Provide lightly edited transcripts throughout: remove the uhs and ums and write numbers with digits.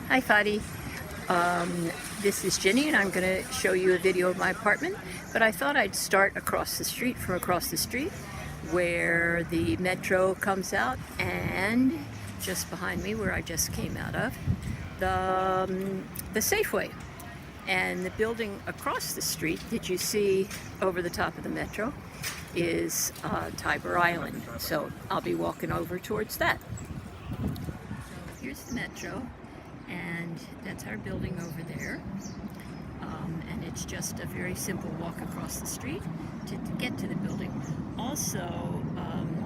Hi Fadi. This is Jenny and I'm going to show you a video of my apartment, but I thought I'd start across the street, from across the street where the metro comes out, and just behind me where I just came out of, the Safeway. And the building across the street that you see over the top of the metro is Tybor Island. So I'll be walking over towards that. Here's the metro, and that's our building over there. And it's just a very simple walk across the street to get to the building. Also,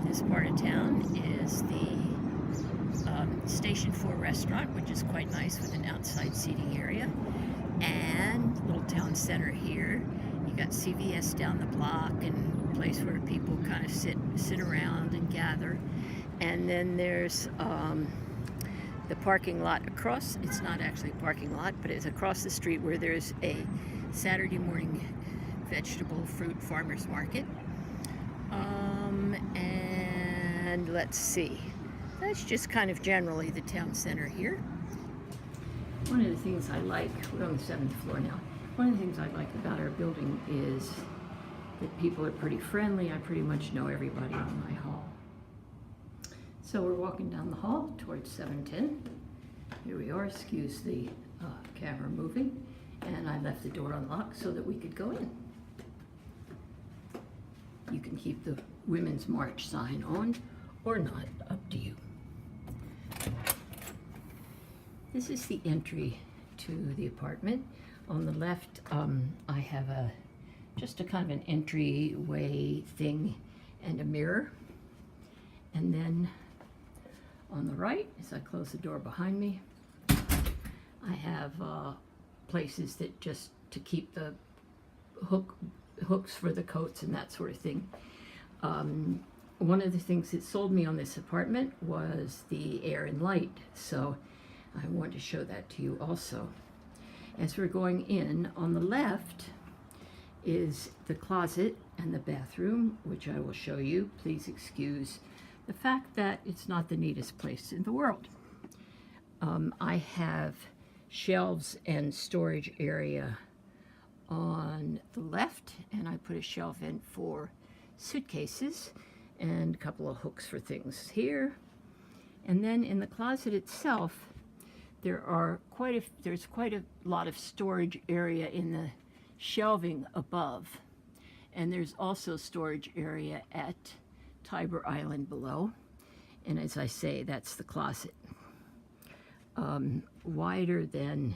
this part of town is the Station 4 restaurant, which is quite nice with an outside seating area. And Little Town Center here. You got CVS down the block, and a place where people kind of sit around and gather. And then there's the parking lot across. It's not actually a parking lot, but it's across the street where there's a Saturday morning vegetable fruit farmers market. And let's see, that's just kind of generally the town center here. One of the things I like, we're on the 7th floor now, one of the things I like about our building is that people are pretty friendly. I pretty much know everybody in my hall. So we're walking down the hall towards 710. Here we are, excuse the camera moving, and I left the door unlocked so that we could go in. You can keep the Women's March sign on or not, up to you. This is the entry to the apartment. On the left, I have just a kind of an entryway thing and a mirror. And then on the right, as I close the door behind me, I have places that just to keep the hooks for the coats and that sort of thing. One of the things that sold me on this apartment was the air and light, so I want to show that to you also. As we're going in, on the left is the closet and the bathroom, which I will show you. Please excuse the fact that it's not the neatest place in the world. I have shelves and storage area on the left, and I put a shelf in for suitcases and a couple of hooks for things here. And then in the closet itself, there's quite a lot of storage area in the shelving above, and there's also storage area at Tybor Island below. And as I say, that's the closet. Wider than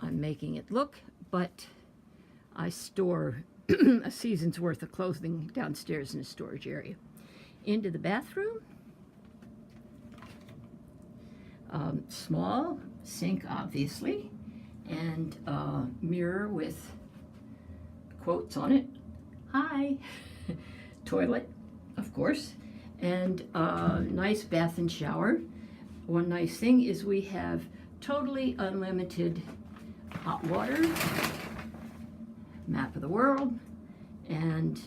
I'm making it look, but I store a season's worth of clothing downstairs in the storage area. Into the bathroom. Small sink, obviously, and mirror with quotes on it. Hi. Toilet, of course, and nice bath and shower. One nice thing is we have totally unlimited hot water, map of the world, and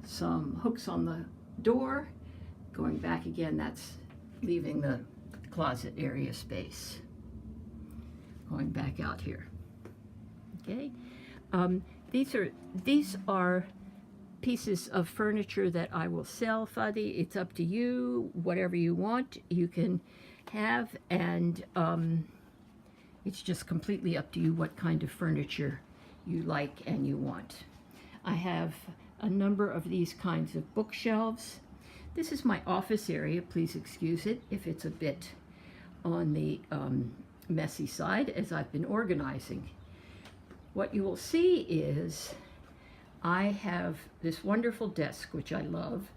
some hooks on the door. Going back again, that's leaving the closet area space. Going back out here. Okay, these are pieces of furniture that I will sell, Fadi. It's up to you. Whatever you want, you can have, and it's just completely up to you what kind of furniture you like and you want. I have a number of these kinds of bookshelves. This is my office area. Please excuse it if it's a bit on the messy side as I've been organizing. What you will see is I have this wonderful desk, which I love,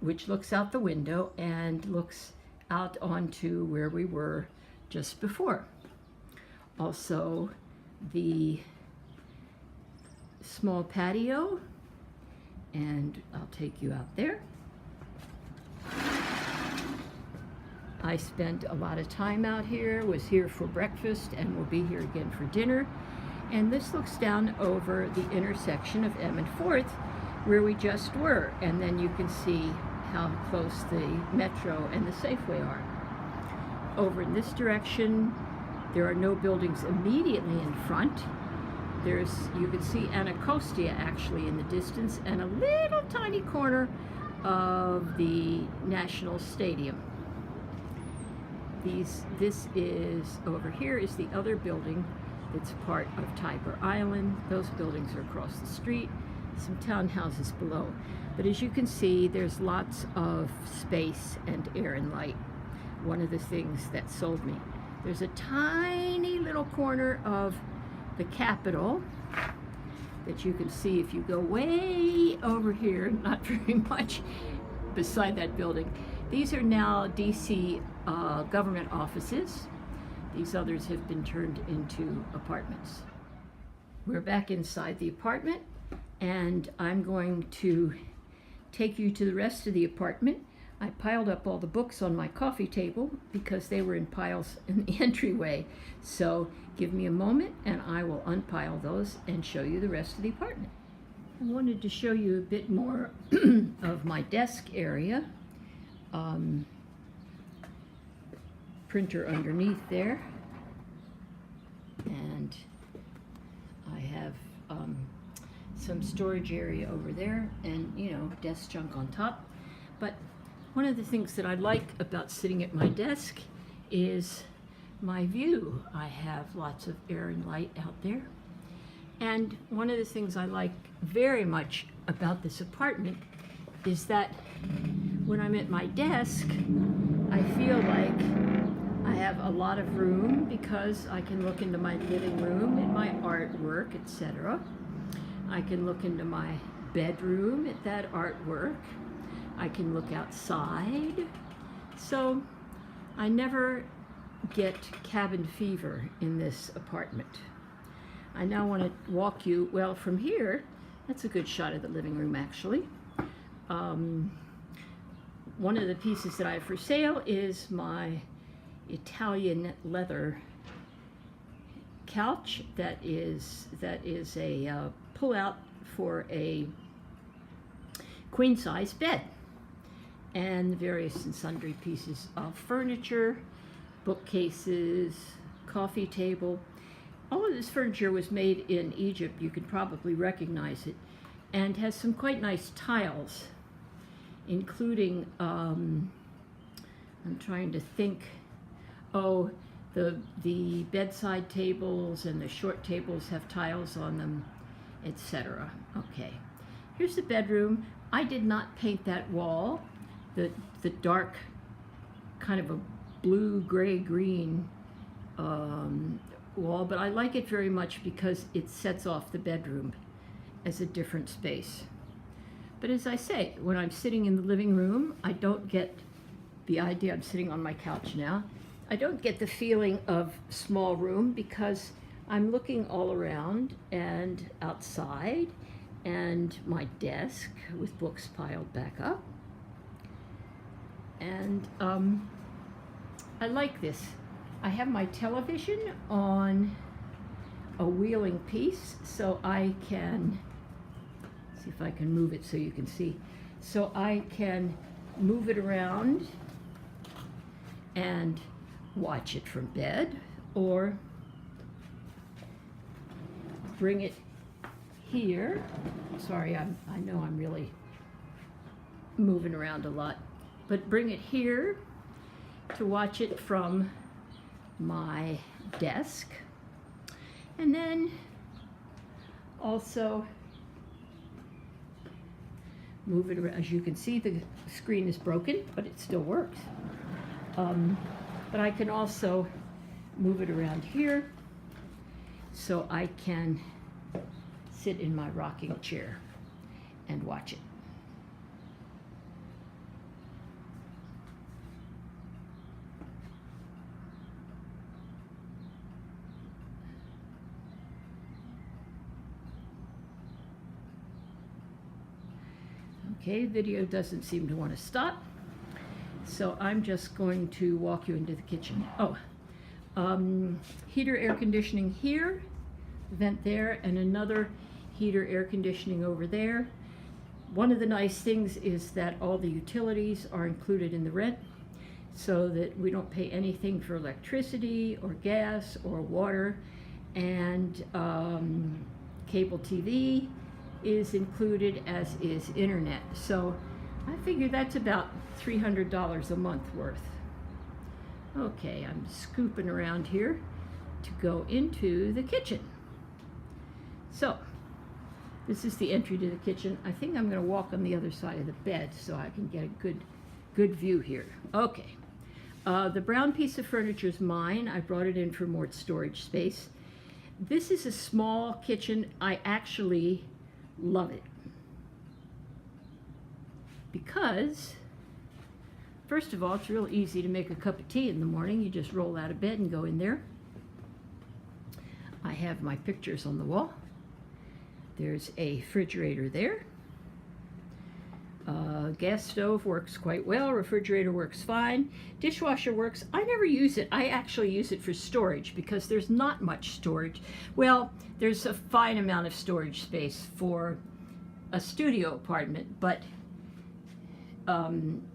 which looks out the window and looks out onto where we were just before. Also, the small patio, and I'll take you out there. I spent a lot of time out here, was here for breakfast, and will be here again for dinner. And this looks down over the intersection of M and 4th, where we just were, and then you can see how close the Metro and the Safeway are. over in this direction, there are no buildings immediately in front. You can see Anacostia actually in the distance, and a little tiny corner of the National Stadium. This is, over here is the other building that's part of Tiber Island. Those buildings are across the street, some townhouses below. But as you can see, there's lots of space and air and light. One of the things that sold me. There's a tiny little corner of the Capitol that you can see if you go way over here, not very much beside that building. These are now DC government offices. These others have been turned into apartments. We're back inside the apartment, and I'm going to take you to the rest of the apartment. I piled up all the books on my coffee table because they were in piles in the entryway. So give me a moment and I will unpile those and show you the rest of the apartment. I wanted to show you a bit more of my desk area. Printer underneath there. And I have some storage area over there and, you know, desk junk on top. But one of the things that I like about sitting at my desk is my view. I have lots of air and light out there. And one of the things I like very much about this apartment is that when I'm at my desk, I feel like I have a lot of room because I can look into my living room and my artwork, etc. I can look into my bedroom at that artwork. I can look outside. So I never get cabin fever in this apartment. I now want to walk you, well, from here, that's a good shot of the living room actually. One of the pieces that I have for sale is my Italian leather couch that is a pull-out for a queen-size bed, and various and sundry pieces of furniture, bookcases, coffee table. All of this furniture was made in Egypt. You could probably recognize it, and has some quite nice tiles, including, I'm trying to think, oh, the bedside tables and the short tables have tiles on them, etc. Okay, here's the bedroom. I did not paint that wall, the dark kind of a blue, gray, green wall, but I like it very much because it sets off the bedroom as a different space. But as I say, when I'm sitting in the living room, I don't get the idea, I'm sitting on my couch now, I don't get the feeling of small room because I'm looking all around and outside, and my desk with books piled back up. And I like this. I have my television on a wheeling piece, so I can, see if I can move it so you can see. So I can move it around and watch it from bed, or bring it here. Sorry, I know I'm really moving around a lot, but bring it here to watch it from my desk. And then also move it around. As you can see, the screen is broken, but it still works. But I can also move it around here so I can sit in my rocking chair and watch it. Okay, video doesn't seem to want to stop, so I'm just going to walk you into the kitchen. Oh, heater air conditioning here, vent there, and another heater air conditioning over there. One of the nice things is that all the utilities are included in the rent, so that we don't pay anything for electricity or gas or water, and cable TV is included, as is internet. So I figure that's about $300 a month worth. Okay, I'm scooping around here to go into the kitchen. So this is the entry to the kitchen. I think I'm going to walk on the other side of the bed so I can get a good view here. Okay. The brown piece of furniture is mine. I brought it in for more storage space. This is a small kitchen. I actually love it because, first of all, it's real easy to make a cup of tea in the morning. You just roll out of bed and go in there. I have my pictures on the wall. There's a refrigerator there. Gas stove works quite well. Refrigerator works fine. Dishwasher works. I never use it. I actually use it for storage because there's not much storage. Well, there's a fine amount of storage space for a studio apartment, but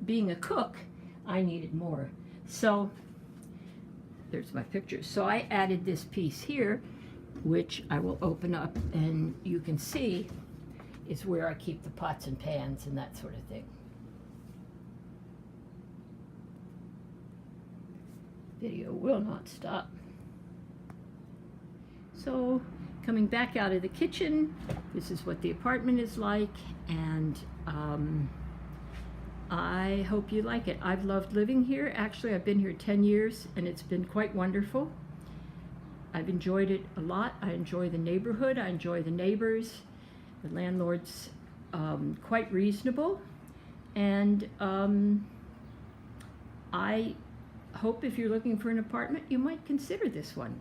being a cook, I needed more. So there's my pictures. So I added this piece here, which I will open up, and you can see is where I keep the pots and pans and that sort of thing. Video will not stop. So coming back out of the kitchen, this is what the apartment is like, and I hope you like it. I've loved living here. Actually, I've been here 10 years, and it's been quite wonderful. I've enjoyed it a lot. I enjoy the neighborhood. I enjoy the neighbors. The landlord's quite reasonable, and I hope if you're looking for an apartment, you might consider this one.